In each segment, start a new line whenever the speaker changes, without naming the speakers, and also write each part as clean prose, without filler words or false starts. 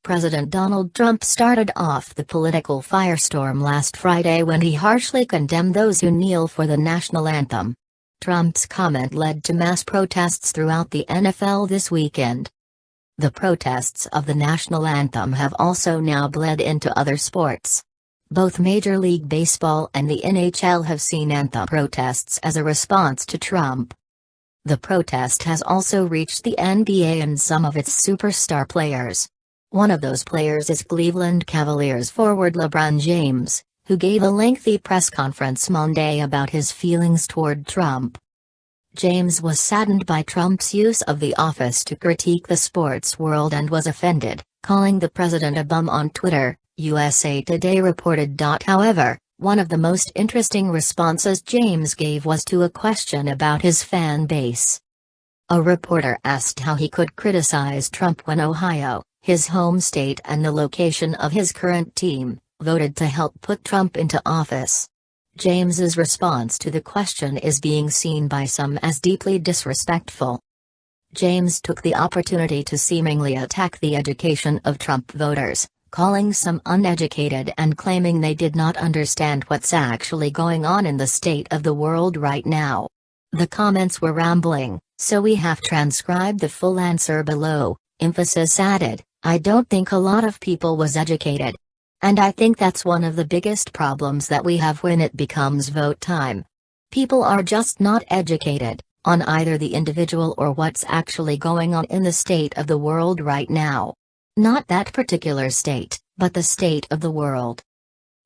President Donald Trump started off the political firestorm last Friday when he harshly condemned those who kneel for the national anthem. Trump's comment led to mass protests throughout the NFL this weekend. The protests of the national anthem have also now bled into other sports. Both Major League Baseball and the NHL have seen anthem protests as a response to Trump. The protest has also reached the NBA and some of its superstar players. One of those players is Cleveland Cavaliers forward LeBron James, who gave a lengthy press conference Monday about his feelings toward Trump. James was saddened by Trump's use of the office to critique the sports world and was offended, calling the president a bum on Twitter, USA Today reported. However, one of the most interesting responses James gave was to a question about his fan base. A reporter asked how he could criticize Trump when Ohio, his home state and the location of his current team, voted to help put Trump into office. James's response to the question is being seen by some as deeply disrespectful. James took the opportunity to seemingly attack the education of Trump voters, calling some uneducated and claiming they did not understand what's actually going on in the state of the world right now. The comments were rambling, so we have transcribed the full answer below. Emphasis added, "I don't think a lot of people was educated. And I think that's one of the biggest problems that we have when it becomes vote time. People are just not educated, on either the individual or what's actually going on in the state of the world right now. Not that particular state, but the state of the world.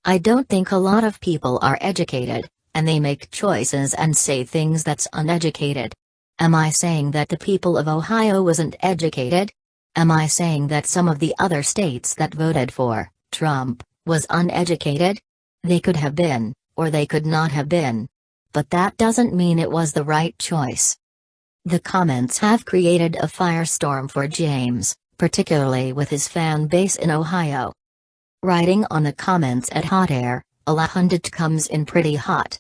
I don't think a lot of people are educated, and they make choices and say things that's uneducated. Am I saying that the people of Ohio wasn't educated? Am I saying that some of the other states that voted for Trump was uneducated? They could have been, or they could not have been. But that doesn't mean it was the right choice." The comments have created a firestorm for James, particularly with his fan base in Ohio. Writing on the comments at Hot Air, Alahundit comes in pretty hot.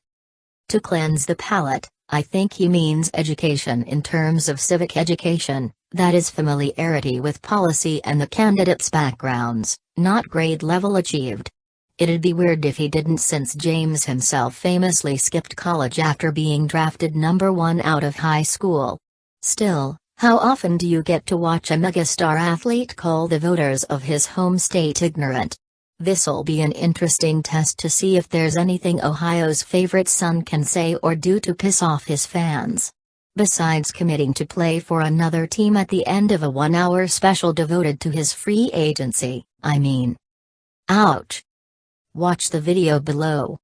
To cleanse the palate, I think he means education in terms of civic education, that is familiarity with policy and the candidates' backgrounds, not grade level achieved. It'd be weird if he didn't, since James himself famously skipped college after being drafted number 1 out of high school. Still, how often do you get to watch a megastar athlete call the voters of his home state ignorant? This'll be an interesting test to see if there's anything Ohio's favorite son can say or do to piss off his fans. Besides committing to play for another team at the end of a 1-hour special devoted to his free agency, I mean. Ouch. Watch the video below.